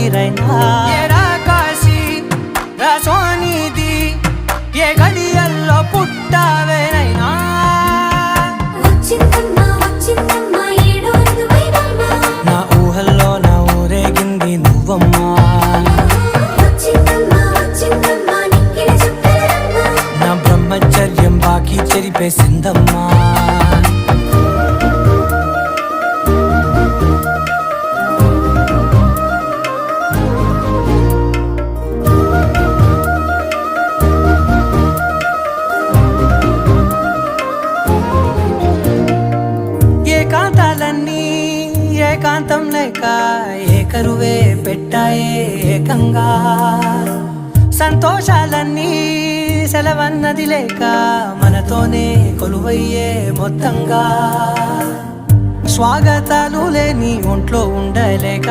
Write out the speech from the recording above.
ఊపిరైనా కాశీ సోనిది ఏ గడియల్లో పుట్టావేనైనా నా ఊహల్లో నా ఊరేగింది నువ్వమ్మా నా బ్రహ్మచర్యం బాకీ చెరిపేసిందమ్మా ఏకాంతాలన్నీ ఏకాంతం లేక ఏకరువే పెట్టాయే ఏకంగా సంతోషాలన్నీ సెలవన్నది లేక మనతోనే కొలువయ్యే మొత్తంగా స్వాగతాలు లేని ఒంట్లో ఉండలేక